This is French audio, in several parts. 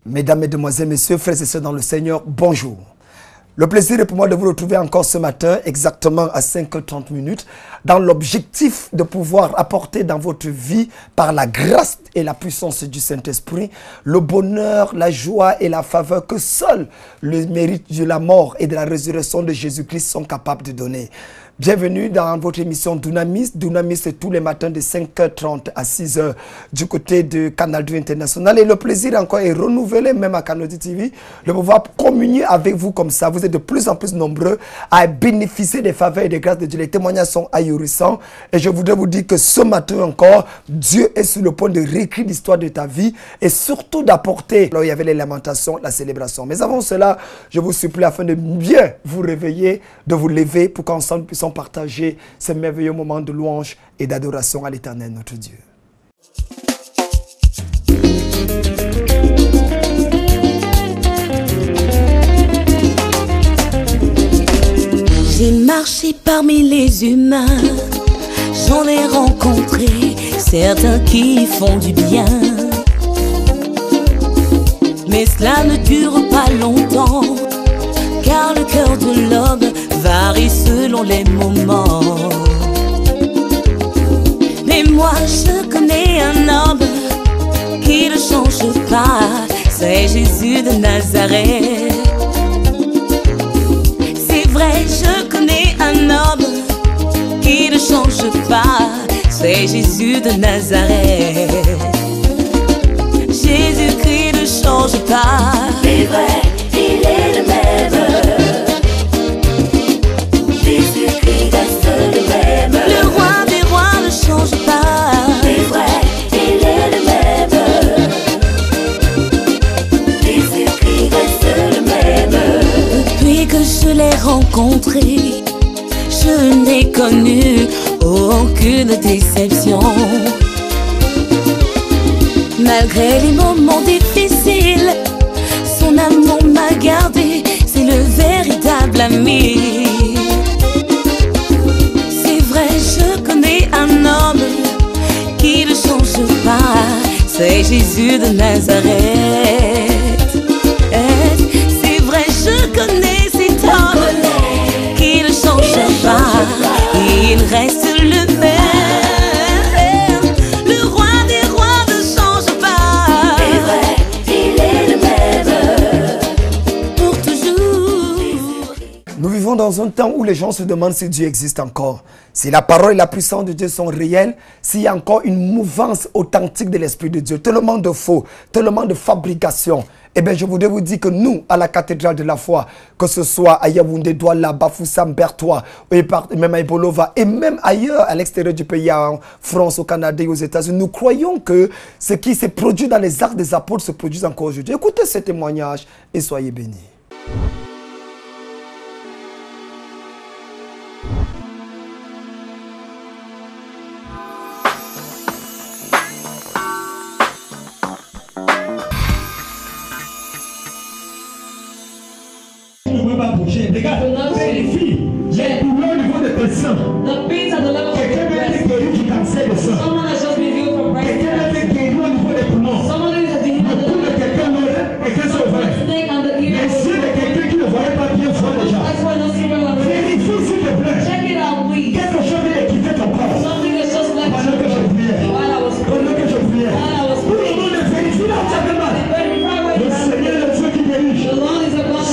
Mesdames, Mesdemoiselles, Messieurs, frères et sœurs dans le Seigneur, bonjour. Le plaisir est pour moi de vous retrouver encore ce matin, exactement à 5h30, dans l'objectif de pouvoir apporter dans votre vie, par la grâce et la puissance du Saint-Esprit, le bonheur, la joie et la faveur que seul le mérite de la mort et de la résurrection de Jésus-Christ sont capables de donner. Bienvenue dans votre émission Dunamis. Dunamis, c'est tous les matins de 5h30 à 6h du côté de Canal 2 International. Et le plaisir encore est renouvelé, même à Canal 2 TV, de pouvoir communier avec vous comme ça. Vous êtes de plus en plus nombreux à bénéficier des faveurs et des grâces de Dieu. Les témoignages sont ahurissants. Et je voudrais vous dire que ce matin encore, Dieu est sur le point de réécrire l'histoire de ta vie et surtout d'apporter, là où il y avait les lamentations, la célébration. Mais avant cela, je vous supplie afin de bien vous réveiller, de vous lever pour qu'ensemble nous puissions partager ces merveilleux moments de louange et d'adoration à l'Éternel notre Dieu. J'ai marché parmi les humains, j'en ai rencontré certains qui font du bien. Mais cela ne dure pas longtemps, car le cœur de l'homme varie selon les moments. Mais moi je connais un homme qui ne change pas, c'est Jésus de Nazareth. C'est vrai, je connais un homme qui ne change pas, c'est Jésus de Nazareth. Jésus-Christ ne change pas, c'est vrai, il est le même. Jésus-Christ reste le même. Le roi des rois ne change pas, c'est vrai, il est le même. Jésus-Christ reste le même. Depuis que je l'ai rencontré, je n'ai connu aucune déception. Malgré les moments difficiles, son amour m'a gardé, c'est le véritable ami. C'est vrai, je connais un homme qui ne change pas, c'est Jésus de Nazareth. C'est vrai, je connais cet homme qui ne change pas, il reste le même. Le roi des rois ne change pas, c'est vrai, il est le même pour toujours. Nous vivons dans un temps où les gens se demandent si Dieu existe encore. Si la parole et la puissance de Dieu sont réelles, s'il y a encore une mouvance authentique de l'Esprit de Dieu, tellement de faux, tellement de fabrication. Eh bien, je voudrais vous dire que nous, à la cathédrale de la foi, que ce soit à Yaoundé, Douala, Bafoussam, Bertois, même à Ibolova, et même ailleurs, à l'extérieur du pays, en France, au Canada et aux États-Unis, nous croyons que ce qui s'est produit dans les Actes des Apôtres se produit encore aujourd'hui. Écoutez ce témoignage et soyez bénis. Regarde, vérifie les douleurs au niveau de tes seins. Quelqu'un va être guéri du cancer de sein. Quelqu'un va être guéri au niveau des poumons. Le cou de quelqu'un l'aurait et que c'est vrai. Les yeux de quelqu'un qui ne voyait pas bien voit déjà. Vérifie s'il te plaît. Quelque chose vient de quitter ton corps. Pendant que je priais. Pendant que je priais. Pour le moment de vérifier là où tu as mal. Le Seigneur est le Dieu qui guérit.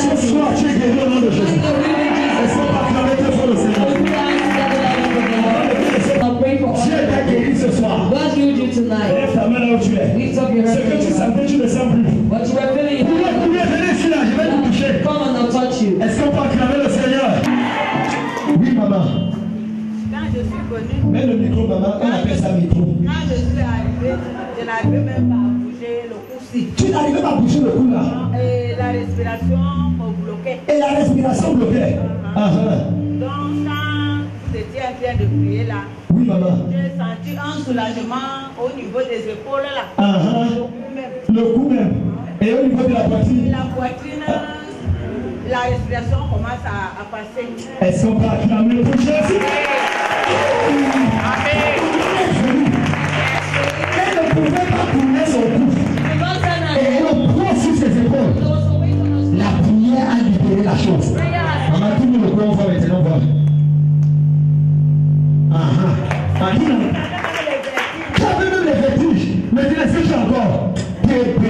Ce soir tu es guéri au nom de Jésus. Est-ce qu'on va acclamer très fort le Seigneur? Dieu t'a guéri ce soir. Lève ta main là où tu es. Ce que tu sentais, tu ne sens plus. Venez ici là, je vais te toucher. Est-ce qu'on peut acclamer le Seigneur? Oui, maman. Quand je suis venue, Mets le micro, maman. On appelle ça micro. quand je suis arrivée, je n'arrivais même pas à bouger le cou-ci. Tu n'arrivais pas à bouger le cou là. Et la respiration me bloquait. Et la respiration bloquée. Donc quand vous étiez en train de prier là, Oui, maman. j'ai senti un soulagement au niveau des épaules là. Le cou même. Le cou même. Et au niveau de la poitrine. La poitrine, la respiration commence à passer. Est-ce qu'on peut acclamer pour Jésus? Amen. Elle ne pouvait pas tourner son cou. Et le processus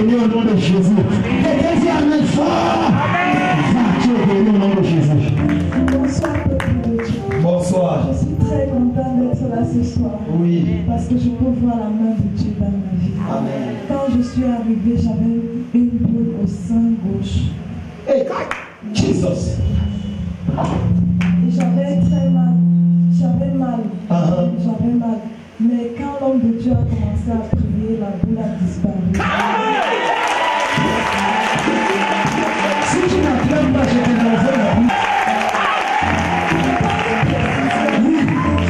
béni au nom de Jésus. Quelqu'un dit Amen fort. Tu es béni au nom de Jésus. Bonsoir, peuple de Dieu. Bonsoir. Je suis très content d'être là ce soir. Oui. Parce que je peux voir la main de Dieu dans ma vie. Amen. Quand je suis arrivée, j'avais une boule au sein gauche. Hey, Jesus. Et j'avais très mal. J'avais mal. J'avais mal. Mais quand l'homme de Dieu a commencé à prier, la boule a disparu. Si tu n'appelles pas, je te l'envoie la boule.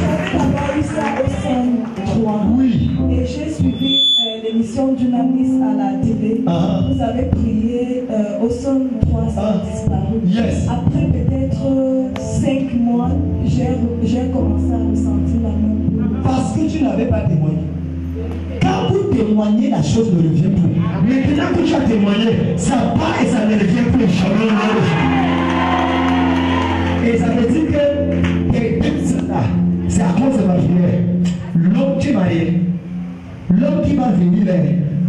J'avais d'abord eu ça au sein 3. Oui. Et j'ai suivi l'émission d'Unamis à la télé. Vous avez prié au son 3, ça a disparu. Yes. Après peut-être 5 mois, j'ai commencé à ressentir la même boule. Parce que tu n'avais pas témoigné. Quand vous témoignez, la chose ne revient plus. Maintenant que tu as témoigné, ça part et ça ne revient plus jamais. Et ça veut dire que c'est à cause de ma prière. L'homme qui est marié, l'homme qui va venir là,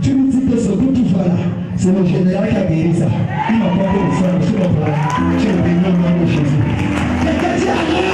tu lui dis que ce que tu vois là, c'est le général qui a guéri ça. Il m'a porté le sang, je comprends. Tu es béni au nom de Jésus. Quelqu'un dit Amen.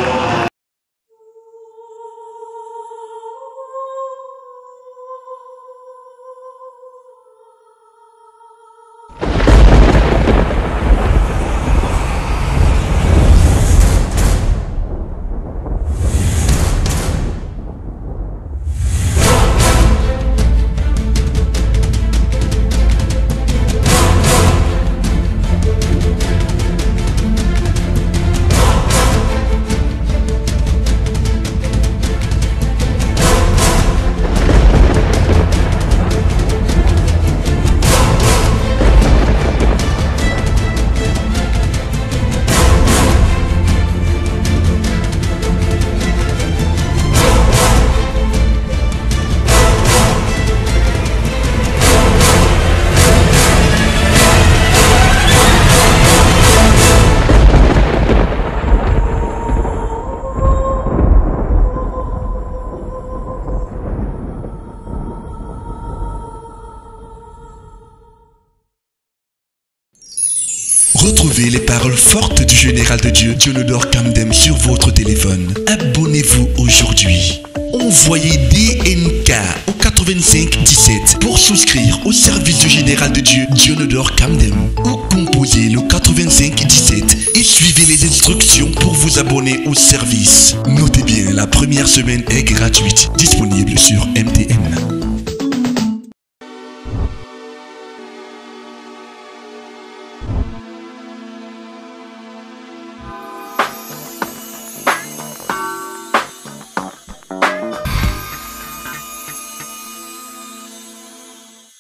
Retrouvez les paroles fortes du général de Dieu, Dionodore Kamdem, sur votre téléphone. Abonnez-vous aujourd'hui. Envoyez DNK au 85 17 pour souscrire au service du général de Dieu, Dionodore Kamdem. Ou composez le 85 17 et suivez les instructions pour vous abonner au service. Notez bien, la première semaine est gratuite, disponible sur MTN.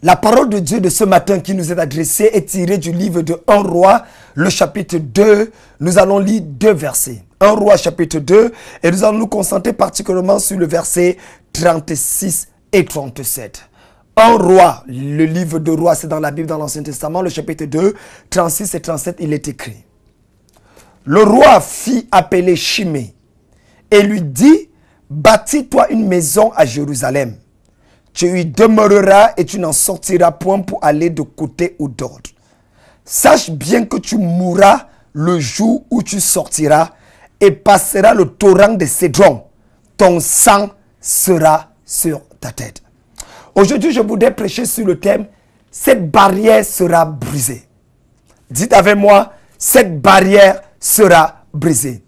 La parole de Dieu de ce matin qui nous est adressée est tirée du livre de 1 Roi, le chapitre 2. Nous allons lire 2 versets. 1 Roi chapitre 2 et nous allons nous concentrer particulièrement sur le verset 36 et 37. 1 Roi, le livre de Roi, c'est dans la Bible, dans l'Ancien Testament, le chapitre 2, 36 et 37, il est écrit. Le roi fit appeler Shimei et lui dit, bâtis-toi une maison à Jérusalem. Tu y demeureras et tu n'en sortiras point pour aller de côté ou d'autre. Sache bien que tu mourras le jour où tu sortiras et passeras le torrent de Cédron. Ton sang sera sur ta tête. Aujourd'hui, je voudrais prêcher sur le thème « Cette barrière sera brisée ». Dites avec moi « Cette barrière sera brisée ».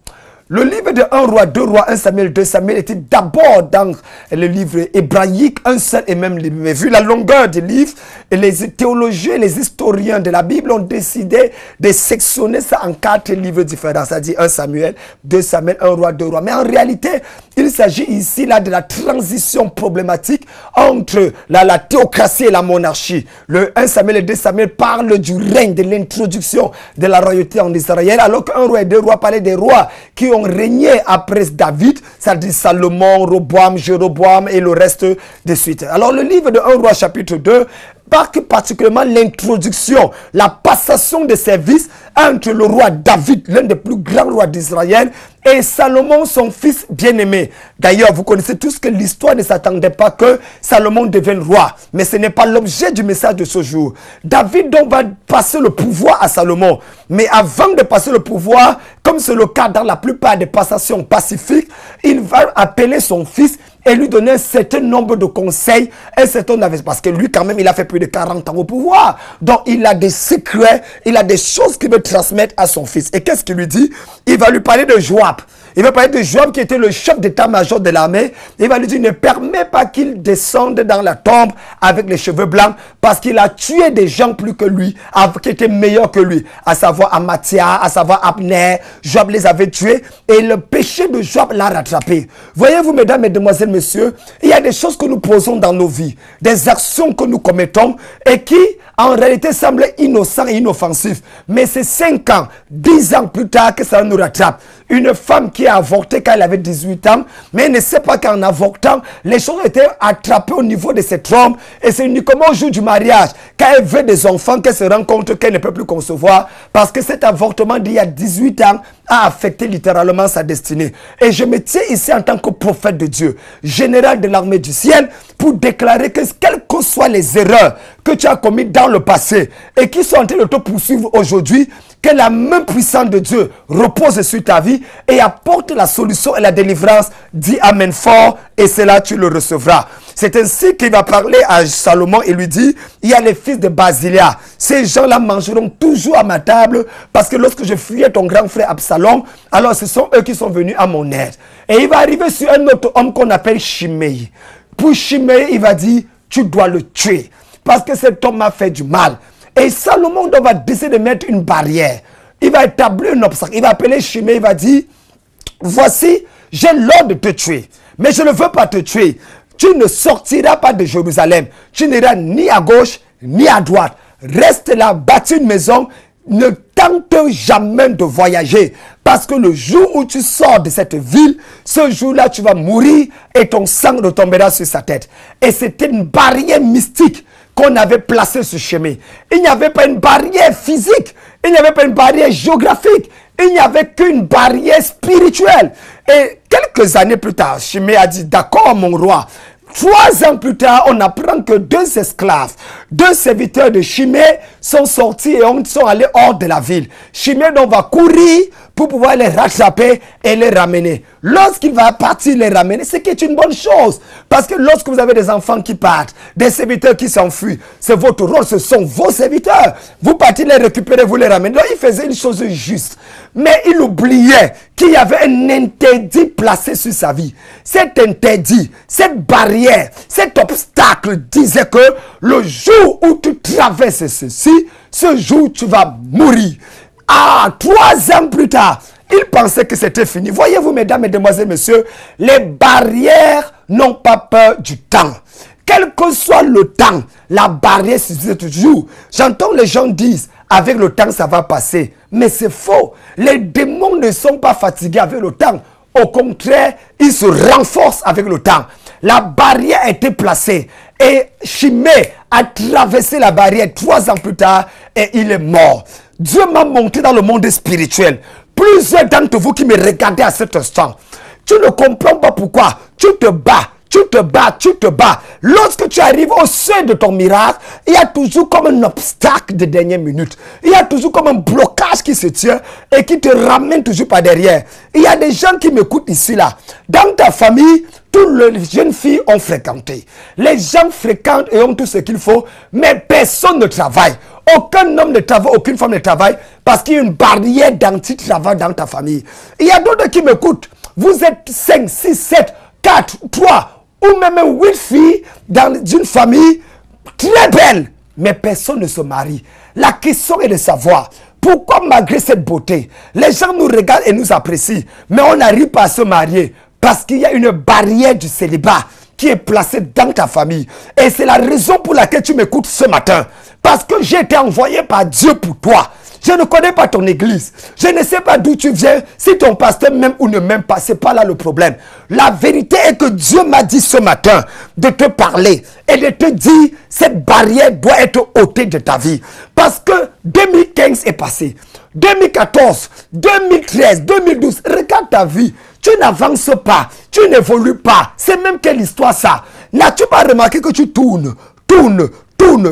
Le livre de 1 Roi, 2 Rois, 1 Samuel, 2 Samuel était d'abord dans le livre hébraïque, un seul et même livre. Mais vu la longueur du livre, les théologiens, les historiens de la Bible ont décidé de sectionner ça en 4 livres différents. C'est-à-dire 1 Samuel, 2 Samuel, 1 Roi, 2 Rois. Mais en réalité, il s'agit ici là de la transition problématique entre la théocratie et la monarchie. Le 1 Samuel et 2 Samuel parlent du règne, de l'introduction de la royauté en Israël, alors qu'un roi et 2 rois parlaient des rois qui ont régné après David, c'est-à-dire Salomon, Roboam, Jéroboam et le reste de suite. Alors le livre de 1 Roi chapitre 2 marque particulièrement l'introduction, la passation de service entre le roi David, l'un des plus grands rois d'Israël, et Salomon, son fils bien-aimé. D'ailleurs, vous connaissez tous que l'histoire ne s'attendait pas que Salomon devienne roi. Mais ce n'est pas l'objet du message de ce jour. David donc va passer le pouvoir à Salomon. Mais avant de passer le pouvoir, comme c'est le cas dans la plupart des passations pacifiques, il va appeler son fils et lui donner un certain nombre de conseils, un certain nombre, parce que lui quand même il a fait plus de 40 ans au pouvoir, donc il a des secrets, il a des choses qu'il veut transmettre à son fils. Et qu'est-ce qu'il lui dit? Il va lui parler de Joab. Il va parler de Joab qui était le chef d'état-major de l'armée. Il va lui dire, ne permets pas qu'il descende dans la tombe avec les cheveux blancs, parce qu'il a tué des gens plus que lui, qui étaient meilleurs que lui, à savoir Amathia, à savoir Abner. Joab les avait tués et le péché de Joab l'a rattrapé. Voyez-vous, mesdames, mesdemoiselles, messieurs, il y a des choses que nous posons dans nos vies, des actions que nous commettons et qui en réalité semblent innocentes et inoffensives. Mais c'est 5 ans, 10 ans plus tard que ça nous rattrape. Une femme qui a avorté quand elle avait 18 ans, mais elle ne sait pas qu'en avortant, les choses étaient attrapées au niveau de ses trompes. Et c'est uniquement au jour du mariage, quand elle veut des enfants, qu'elle se rend compte qu'elle ne peut plus concevoir, parce que cet avortement d'il y a 18 ans a affecté littéralement sa destinée. Et je me tiens ici en tant que prophète de Dieu, général de l'armée du ciel, pour déclarer que quelles que soient les erreurs que tu as commises dans le passé et qui sont en train de te poursuivre aujourd'hui, que la main puissante de Dieu repose sur ta vie et apporte la solution et la délivrance. Dis amen fort et c'est là tu le recevras. C'est ainsi qu'il va parler à Salomon et lui dit, il y a les fils de Basilia. Ces gens-là mangeront toujours à ma table parce que lorsque je fuyais ton grand frère Absalom, alors ce sont eux qui sont venus à mon aide. Et il va arriver sur un autre homme qu'on appelle Shimei. Pour Shimei, il va dire, tu dois le tuer parce que cet homme m'a fait du mal. Et Salomon va décider de mettre une barrière. Il va établir un obstacle. Il va appeler Shimei, il va dire, voici, j'ai l'ordre de te tuer. Mais je ne veux pas te tuer. Tu ne sortiras pas de Jérusalem. Tu n'iras ni à gauche, ni à droite. Reste là, bâtis une maison. Ne tente jamais de voyager. Parce que le jour où tu sors de cette ville, ce jour-là, tu vas mourir et ton sang retombera sur sa tête. Et c'était une barrière mystique qu'on avait placée sur chemin. Il n'y avait pas une barrière physique. Il n'y avait pas une barrière géographique. Il n'y avait qu'une barrière spirituelle. Et quelques années plus tard, Shimei a dit, d'accord mon roi. 3 ans plus tard, on apprend que 2 esclaves, 2 serviteurs de Shimei sont sortis et sont allés hors de la ville. Shimei donc va courir pour pouvoir les rattraper et les ramener. Lorsqu'il va partir les ramener, c'est qui est une bonne chose. Parce que lorsque vous avez des enfants qui partent, des serviteurs qui s'enfuient, c'est votre rôle, ce sont vos serviteurs. Vous partez les récupérer, vous les ramenez. Donc il faisait une chose juste. Mais il oubliait qu'il y avait un interdit placé sur sa vie. Cet interdit, cette barrière, cet obstacle disait que le jour où tu traverses ceci, ce jour tu vas mourir. 3 ans plus tard, il pensait que c'était fini. Voyez-vous, mesdames, mesdemoiselles, messieurs, les barrières n'ont pas peur du temps. Quel que soit le temps, la barrière subsiste toujours. J'entends les gens dire, avec le temps, ça va passer. Mais c'est faux. Les démons ne sont pas fatigués avec le temps. Au contraire, ils se renforcent avec le temps. La barrière a été placée. Et Shimei a traversé la barrière 3 ans plus tard et il est mort. Dieu m'a montré dans le monde spirituel. Plusieurs d'entre vous qui me regardez à cet instant, tu ne comprends pas pourquoi. Tu te bats. Tu te bats, tu te bats. Lorsque tu arrives au seuil de ton miracle, il y a toujours comme un obstacle de dernière minute. Il y a toujours comme un blocage qui se tient et qui te ramène toujours par derrière. Il y a des gens qui m'écoutent ici, là. Dans ta famille, toutes les jeunes filles ont fréquenté. Les gens fréquentent et ont tout ce qu'il faut, mais personne ne travaille. Aucun homme ne travaille, aucune femme ne travaille parce qu'il y a une barrière d'anti-travail dans ta famille. Il y a d'autres qui m'écoutent. Vous êtes 5, 6, 7, 4, 3 ou même 8 filles dans une famille très belle, mais personne ne se marie. La question est de savoir pourquoi malgré cette beauté, les gens nous regardent et nous apprécient, mais on n'arrive pas à se marier parce qu'il y a une barrière du célibat qui est placée dans ta famille. Et c'est la raison pour laquelle tu m'écoutes ce matin. Parce que j'ai été envoyé par Dieu pour toi. Je ne connais pas ton église. Je ne sais pas d'où tu viens. Si ton pasteur m'aime ou ne m'aime pas, ce n'est pas là le problème. La vérité est que Dieu m'a dit ce matin de te parler et de te dire cette barrière doit être ôtée de ta vie. Parce que 2015 est passé. 2014, 2013, 2012, regarde ta vie. Tu n'avances pas, tu n'évolues pas. C'est même quelle histoire ça? N'as-tu pas remarqué que tu tournes,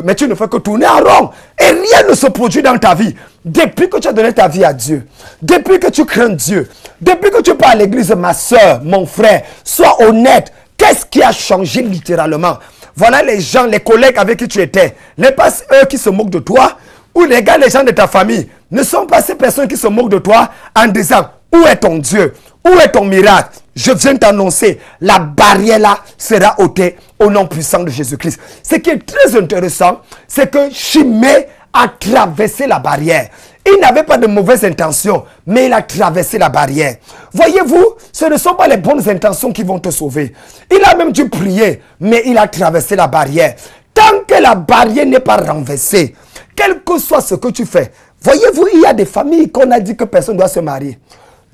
mais tu ne fais que tourner en rond et rien ne se produit dans ta vie. Depuis que tu as donné ta vie à Dieu, depuis que tu crains Dieu, depuis que tu pars à l'église, ma soeur, mon frère, sois honnête. Qu'est-ce qui a changé littéralement? Voilà les gens, les collègues avec qui tu étais. N'est pas eux qui se moquent de toi, ou les gars, les gens de ta famille, ne sont pas ces personnes qui se moquent de toi en disant, où est ton Dieu? Où est ton miracle? Je viens t'annoncer, la barrière là sera ôtée au nom puissant de Jésus-Christ. Ce qui est très intéressant, c'est que Chimée a traversé la barrière. Il n'avait pas de mauvaises intentions, mais il a traversé la barrière. Voyez-vous, ce ne sont pas les bonnes intentions qui vont te sauver. Il a même dû prier, mais il a traversé la barrière. Tant que la barrière n'est pas renversée, quel que soit ce que tu fais, voyez-vous, il y a des familles qu'on a dit que personne ne doit se marier.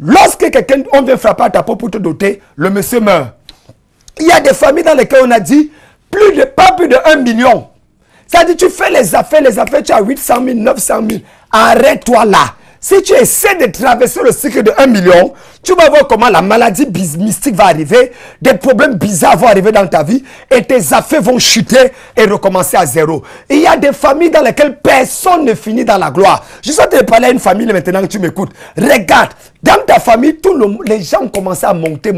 Lorsque quelqu'un, on vient frapper à ta porte pour te doter, le monsieur meurt. Il y a des familles dans lesquelles on a dit pas plus de 1 million. C'est-à-dire, tu fais les affaires, tu as 800 000, 900 000. Arrête-toi là. Si tu essaies de traverser le cycle de 1 million, tu vas voir comment la maladie mystique va arriver, des problèmes bizarres vont arriver dans ta vie et tes affaires vont chuter et recommencer à zéro. Il y a des familles dans lesquelles personne ne finit dans la gloire. Je suis en train de parler à une famille maintenant que tu m'écoutes. Regarde, dans ta famille, les gens ont commencé à monter.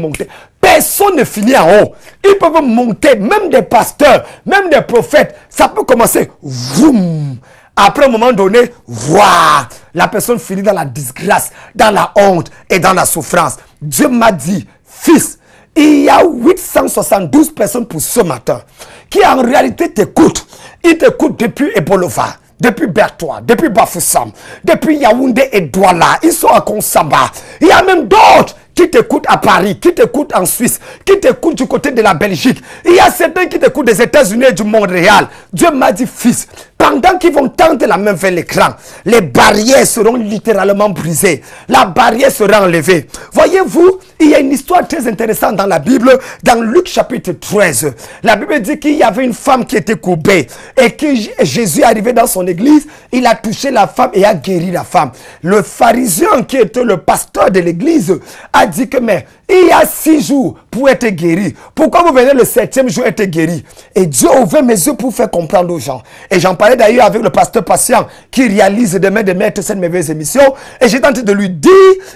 Personne ne finit en haut. Ils peuvent monter, même des pasteurs, même des prophètes. Ça peut commencer, vroom. Après un moment donné, voilà, la personne finit dans la disgrâce, dans la honte et dans la souffrance. Dieu m'a dit, fils, il y a 872 personnes pour ce matin qui en réalité t'écoutent. Ils t'écoutent depuis Ebolova, depuis Bertois, depuis Bafoussam, depuis Yaoundé et Douala. Ils sont à Konsamba. Il y a même d'autres qui t'écoutent à Paris, qui t'écoutent en Suisse, qui t'écoutent du côté de la Belgique. Il y a certains qui t'écoutent des États-Unis et du Montréal. Dieu m'a dit, fils, pendant qu'ils vont tendre la main vers l'écran, les barrières seront littéralement brisées. La barrière sera enlevée. Voyez-vous, il y a une histoire très intéressante dans la Bible, dans Luc chapitre 13. La Bible dit qu'il y avait une femme qui était courbée et que Jésus est arrivé dans son église, il a touché la femme et a guéri la femme. Le pharisien qui était le pasteur de l'église a dit que mais il y a 6 jours pour être guéri. Pourquoi vous venez le 7e jour être guéri? Et Dieu a ouvert mes yeux pour faire comprendre aux gens. Et j'en parlais d'ailleurs avec le pasteur patient qui réalise demain de mettre cette merveilleuse émission. Et j'ai tenté de lui dire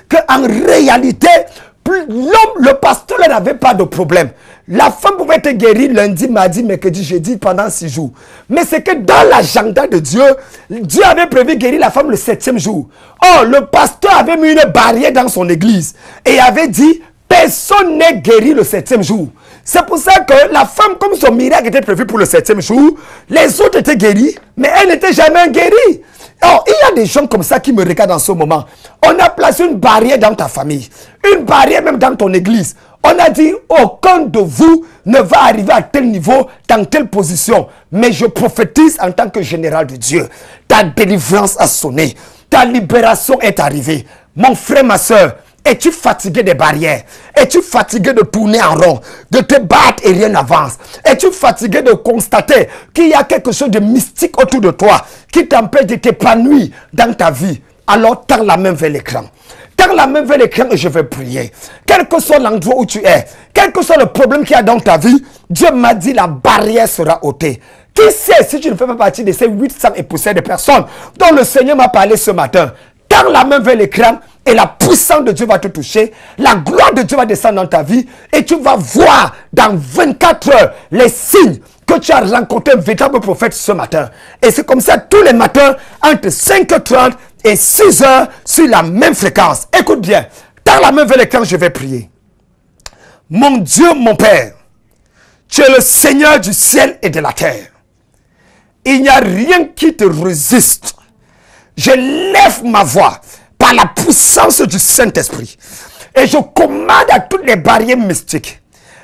qu'en réalité, l'homme, le pasteur n'avait pas de problème. La femme pouvait être guérie lundi, mardi, mercredi, jeudi pendant 6 jours. Mais c'est que dans l'agenda de Dieu, Dieu avait prévu guérir la femme le 7e jour. Or, le pasteur avait mis une barrière dans son église et avait dit, personne n'est guéri le 7e jour. C'est pour ça que la femme, comme son miracle était prévu pour le 7e jour, les autres étaient guéris, mais elle n'était jamais guérie. Alors, il y a des gens comme ça qui me regardent en ce moment. On a placé une barrière dans ta famille, une barrière même dans ton église. On a dit, aucun de vous ne va arriver à tel niveau, dans telle position. Mais je prophétise en tant que général de Dieu. Ta délivrance a sonné. Ta libération est arrivée. Mon frère, ma soeur, es-tu fatigué des barrières? Es-tu fatigué de tourner en rond, de te battre et rien n'avance? Es-tu fatigué de constater qu'il y a quelque chose de mystique autour de toi qui t'empêche de t'épanouir dans ta vie? Alors tends la main vers l'écran. Tends la main vers l'écran et je vais prier. Quel que soit l'endroit où tu es, quel que soit le problème qu'il y a dans ta vie, Dieu m'a dit la barrière sera ôtée. Qui sait si tu ne fais pas partie de ces 800 et poussières de personnes dont le Seigneur m'a parlé ce matin? Tends la main vers l'écran et la puissance de Dieu va te toucher. La gloire de Dieu va descendre dans ta vie et tu vas voir dans 24 heures les signes que tu as rencontré un véritable prophète ce matin. Et c'est comme ça tous les matins entre 5h30 et 6h sur la même fréquence. Écoute bien, tends la main vers l'écran, je vais prier. Mon Dieu, mon Père, tu es le Seigneur du ciel et de la terre. Il n'y a rien qui te résiste. Je lève ma voix par la puissance du Saint-Esprit et je commande à toutes les barrières mystiques,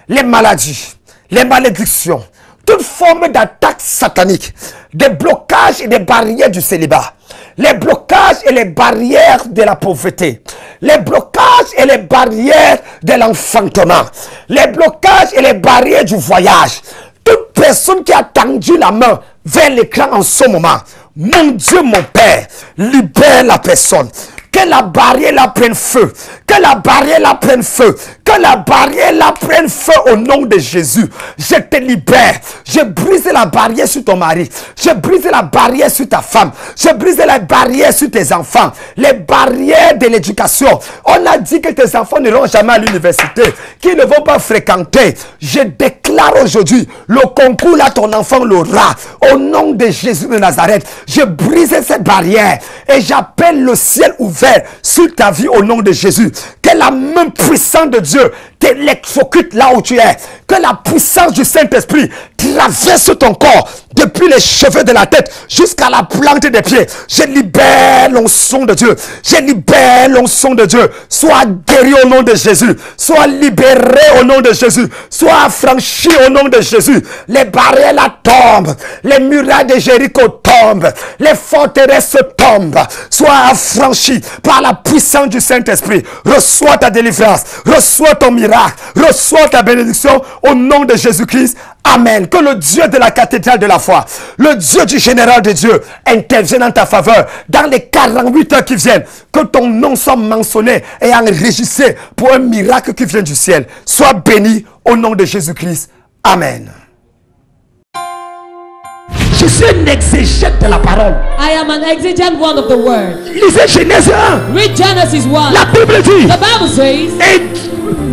les maladies, les malédictions, toute forme d'attaque satanique, des blocages et des barrières du célibat, les blocages et les barrières de la pauvreté, les blocages et les barrières de l'enfantement, les blocages et les barrières du voyage. Toute personne qui a tendu la main vers l'écran en ce moment, mon Dieu, mon Père, libère la personne. Que la barrière la prenne feu. Que la barrière la prenne feu. Que la barrière la prenne feu au nom de Jésus. Je te libère. Je brise la barrière sur ton mari. Je brise la barrière sur ta femme. Je brise la barrière sur tes enfants. Les barrières de l'éducation. On a dit que tes enfants n'iront jamais à l'université. Qu'ils ne vont pas fréquenter. Je déclare aujourd'hui, le concours là, ton enfant l'aura. Au nom de Jésus de Nazareth. Je brise cette barrière. Et j'appelle le ciel ouvert sur ta vie au nom de Jésus. Que la main puissante de Dieu t'électrocute là où tu es. Que la puissance du Saint-Esprit traverse ton corps depuis les cheveux de la tête jusqu'à la plante des pieds. Je libère l'onction de Dieu. Je libère l'onction de Dieu. Sois guéri au nom de Jésus. Sois libéré au nom de Jésus. Sois affranchi au nom de Jésus. Les barrières là tombent. Les murailles de Jéricho tombent. Les forteresses tombent. Sois affranchi par la puissance du Saint-Esprit. Reçois ta délivrance. Reçois ton miracle. Reçois ta bénédiction au nom de Jésus-Christ. Amen. Que le Dieu de la cathédrale de la foi, le Dieu du général de Dieu, intervienne en ta faveur dans les 48 heures qui viennent. Que ton nom soit mentionné et enregistré pour un miracle qui vient du ciel. Sois béni au nom de Jésus-Christ. Amen. Je suis un exégète de la parole. I am an exegete one of the word. Lisez Genèse 1. Read Genesis 1. La Bible dit. The Bible says. Et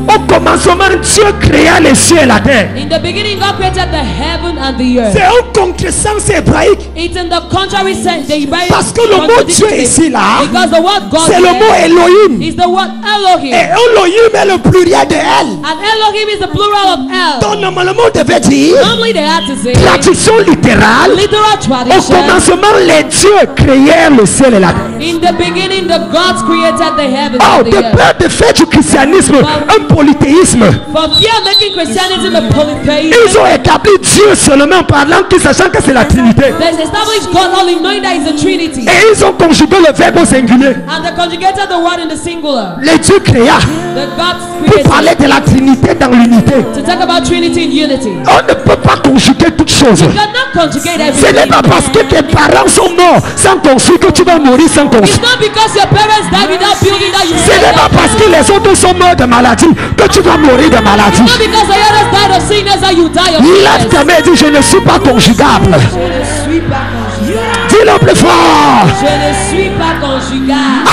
au commencement, Dieu créa les cieux et la terre. In the beginning, God created the heaven and the earth. C'est un contresens hébraïque. It's in the contrary sense. The Bible. Parce que le mot Dieu ici là, because the word God c'est le mot Elohim. Is the word Elohim. Et Elohim est le pluriel de El. And Elohim is the plural of El. Donc normalement on devait dire. Normally they had to say. Traduction littérale. Literal tradition. Au commencement, les dieux créèrent le ciel et la terre. In the beginning, the gods created the heavens Oh, and the earth. de peur de faire du christianisme un polythéisme. For fear of making Christianity a polytheism. Ils ont établi Dieu seulement parlant, tout sachant que c'est la Trinité. They established God only knowing that is a Trinity. Et ils ont conjugué le verbe au singulier. And they conjugated the word in the singular. Les dieux créa. The gods Pour created. parler de la Trinité dans l'unité. To talk about Trinity in unity. On ne peut pas conjuguer toutes choses. You cannot conjugate Ce n'est everything. pas parce que tes parents sont morts sans construire que tu vas mourir sans It's construire. not because your parents died without building that you Ce n'est pas parce que les autres sont morts de maladie que tu vas mourir de maladie. It's not because the others died of sickness that you die of Lève sickness. ta main et dis je ne suis pas conjugable. Je ne suis pas conjugable. Dis-le plus fort. Je ne suis pas conjugable.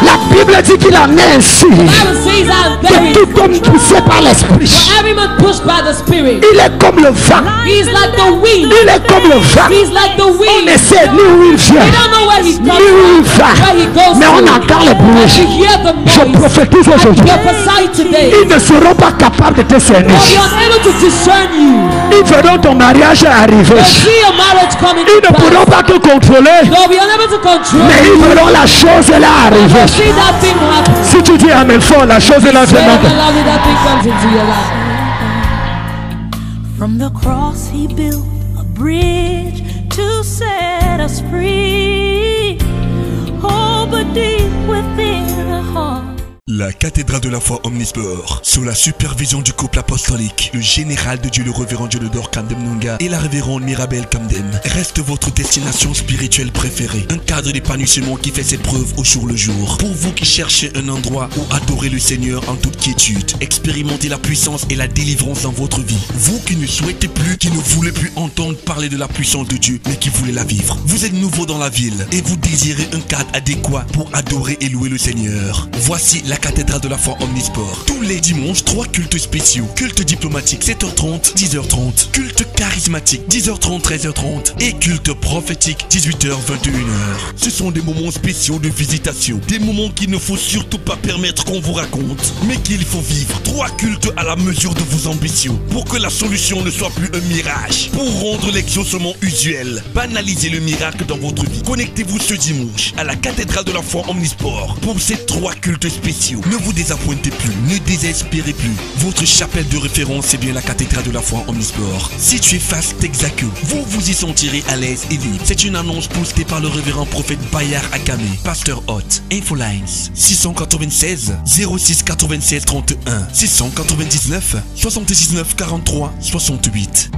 La Bible dit qu'il en est ainsi. The Bible says I'm Que buried. tout homme poussé par l'esprit. For every man pushed by the Spirit. Il est comme le vent. He's like the wind. Il est comme le vent. He's like the On wind. ne sait ni où il vient, We don't know where he comes ni où il from, va. where he goes Mais on to. entend le But you bruit. hear the Je noise. prophétise aujourd'hui. Prophesy today. Ils ne seront pas capables de te cerner. They'll be unable to discern you. Ils verront ton mariage arriver. They'll see your marriage coming Ils to ne pourront pass. pas te contrôler. They'll be unable to control Mais you. ils verront la chose là They'll arriver. see that thing happen. Si tu dis amen fort, la chose là Say vraiment. amen loudly, that thing comes into your life. From the cross he built a bridge to set us free. Oh, but deep within the heart. La cathédrale de la foi Omnisport, sous la supervision du couple apostolique, le général de Dieu, le révérend Dieudonne Kamdem Nunga et la révérende Mirabel Kamdem, reste votre destination spirituelle préférée. Un cadre d'épanouissement qui fait ses preuves au jour le jour. Pour vous qui cherchez un endroit où adorer le Seigneur en toute quiétude, expérimenter la puissance et la délivrance dans votre vie. Vous qui ne souhaitez plus, qui ne voulez plus entendre parler de la puissance de Dieu, mais qui voulez la vivre. Vous êtes nouveau dans la ville et vous désirez un cadre adéquat pour adorer et louer le Seigneur. Voici la cathédrale de la foi Omnisport. Tous les dimanches, 3 cultes spéciaux. Culte diplomatique, 7h30, 10h30. Culte charismatique, 10h30, 13h30. Et culte prophétique, 18h, 21h. Ce sont des moments spéciaux de visitation. Des moments qu'il ne faut surtout pas permettre qu'on vous raconte, mais qu'il faut vivre. 3 cultes à la mesure de vos ambitions. Pour que la solution ne soit plus un mirage. Pour rendre l'exaucement usuel. Banalisez le miracle dans votre vie. Connectez-vous ce dimanche à la cathédrale de la foi Omnisport pour ces 3 cultes spéciaux. spéciaux. Ne vous désappointez plus, ne désespérez plus. Votre chapelle de référence, c'est bien la cathédrale de la foi Omnisport. Située face Texaco, vous vous y sentirez à l'aise et libre. C'est une annonce postée par le révérend prophète Bayard Akame, pasteur hôte. Infolines 696 06 96 31 699 79 43 68.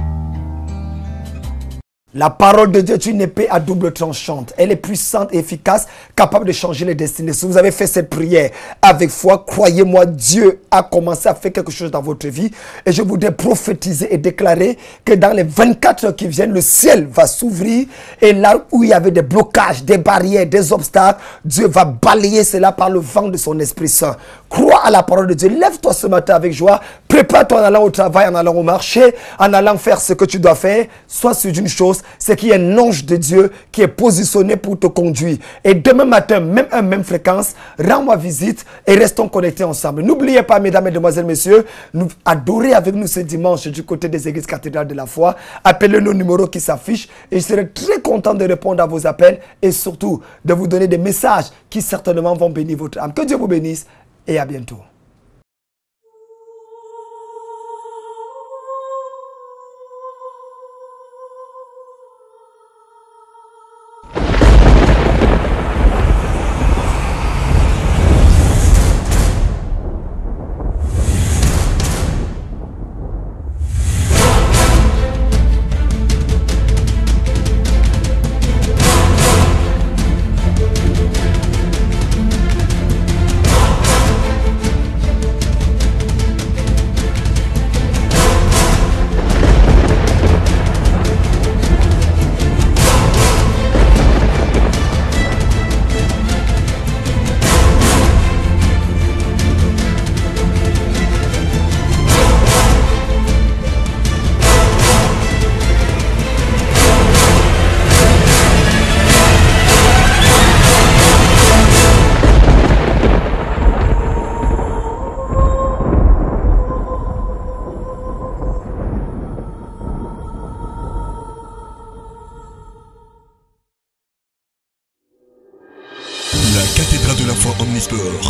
La parole de Dieu est une épée à double tranchante. Elle est puissante et efficace, capable de changer les destinées. Si vous avez fait cette prière avec foi, croyez-moi, Dieu a commencé à faire quelque chose dans votre vie. Et je voudrais prophétiser et déclarer que dans les 24 heures qui viennent, le ciel va s'ouvrir. Et là où il y avait des blocages, des barrières, des obstacles, Dieu va balayer cela par le vent de son Esprit Saint. Crois à la parole de Dieu. Lève-toi ce matin avec joie. Prépare-toi en allant au travail, en allant au marché, en allant faire ce que tu dois faire. Sois sûr d'une chose, c'est qu'il y a un ange de Dieu qui est positionné pour te conduire. Et demain matin, même fréquence, rends-moi visite et restons connectés ensemble. N'oubliez pas, mesdames, mesdemoiselles, messieurs, nous adorez avec nous ce dimanche du côté des églises cathédrales de la foi. Appelez nos numéros qui s'affichent et je serai très content de répondre à vos appels et surtout de vous donner des messages qui certainement vont bénir votre âme. Que Dieu vous bénisse et à bientôt.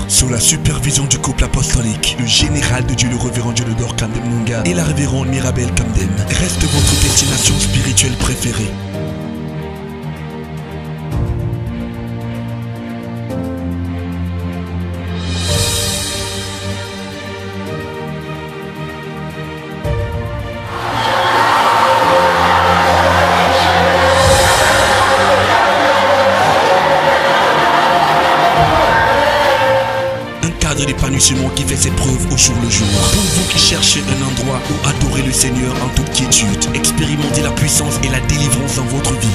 Sous la supervision du couple apostolique, le général de Dieu, le révérend Dionodore Kamdem Munga et la révérende Mirabel Kamdem reste votre destination spirituelle préférée. L'épanouissement qui fait ses preuves au jour le jour. Pour vous qui cherchez un endroit où adorer le Seigneur en toute quiétude, expérimentez la puissance et la délivrance dans votre vie.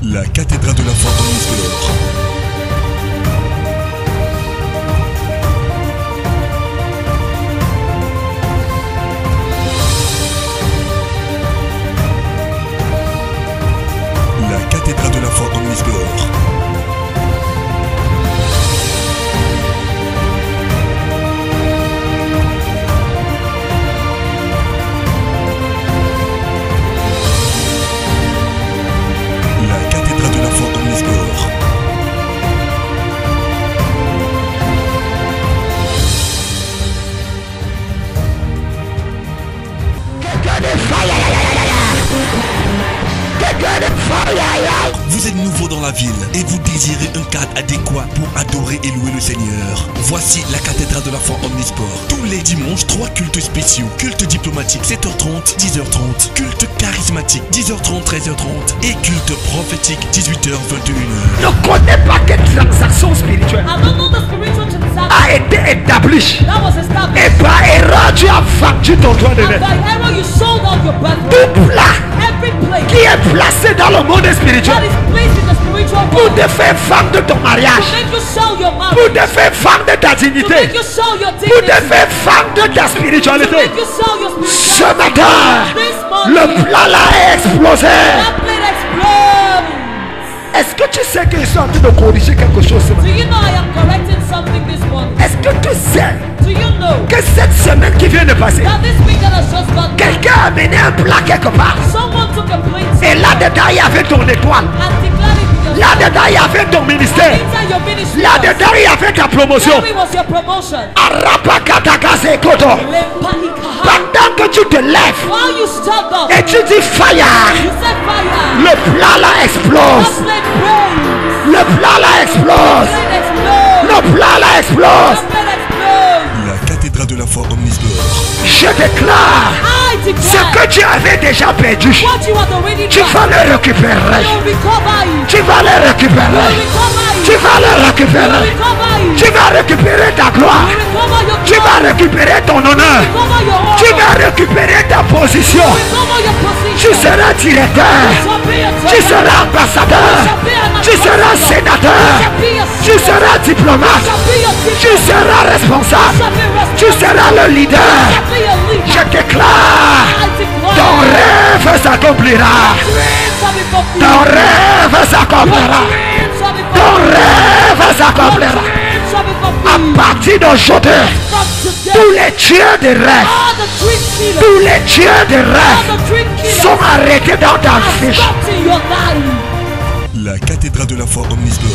La cathédrale de la foi Omnisport. Cathédrale de la foi Omnisport. La cathédrale de la foi Omnisport. Vous êtes nouveau dans la ville et vous désirez un cadre adéquat pour adorer et louer le Seigneur. Voici la cathédrale de la foi Omnisport. Tous les dimanches, 3 cultes spéciaux. Culte diplomatique 7h30, 10h30. Culte charismatique 10h30, 13h30. Et culte prophétique 18h, 21h. Ne connais pas quelle transaction spirituelle a été établie et par erreur tu as vendu ton droit de naître. Tout plat qui est placé dans le monde spirituel pour te faire vendre ton mariage, pour te faire vendre ta dignité, pour te faire vendre ta spiritualité. Ce matin, le plat là est explosé. Est-ce que tu sais qu'ils sont en train de corriger quelque chose ce Do matin? you know I am correcting something this morning? Est-ce que tu sais Do you know que cette semaine qui vient de passer, that this week that has just gone by, quelqu'un a amené un plat quelque part? someone took a plate Et là-dedans, il y avait ton étoile. and declared it to yourself. Là-dedans, il y avait ton ministère. Inside your ministry. Là-dedans, il y avait ta promotion. There was your promotion. Arapakatakasekoto. Lepalikaha. Pendant que tu te lèves While you stood up, et tu dis fire, you said fire. le plat là The explose. plate breaks. Le plat là explose. The plate explodes. Le plat là explose. The plate explodes. La cathédrale de la foi Omnisport. Je déclare I ce declare que tu avais déjà perdu. what you had already Tu done. vas le récupérer. You'll recover it. Tu vas le récupérer. You'll recover it. Tu vas le You'll récupérer. recover it. Tu vas récupérer ta gloire. You'll recover your Tu vas glory. récupérer ton honneur. Recover your honor. Tu vas récupérer ta position. Recover your position. Tu seras directeur. shall be a Tu servant. seras ambassadeur. Tu seras sénateur. Tu seras diplomate. Tu seras responsable. Tu seras le leader. Je déclare, ton rêve s'accomplira. Ton rêve s'accomplira. Ton rêve s'accomplira. À partir d'aujourd'hui, tous les tueurs de rêve, tous les tueurs de rêve sont arrêtés dans ta fiche. La cathédrale de la foi Omnisport.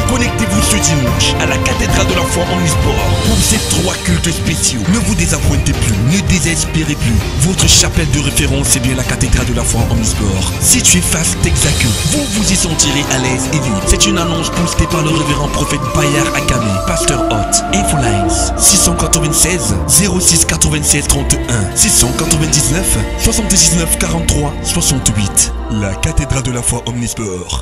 Connectez-vous ce dimanche à la cathédrale de la foi Omnisport pour ces 3 cultes spéciaux. Ne vous désappointez plus, ne désespérez plus. Votre chapelle de référence est bien la cathédrale de la foi Omnisport. Située face Texaco, vous vous y sentirez à l'aise et libre. C'est une annonce postée par le révérend prophète Bayard Akame, pasteur Hot. Infolines 696 06 96 31 699 79 43 68. La cathédrale de la foi Omnisport.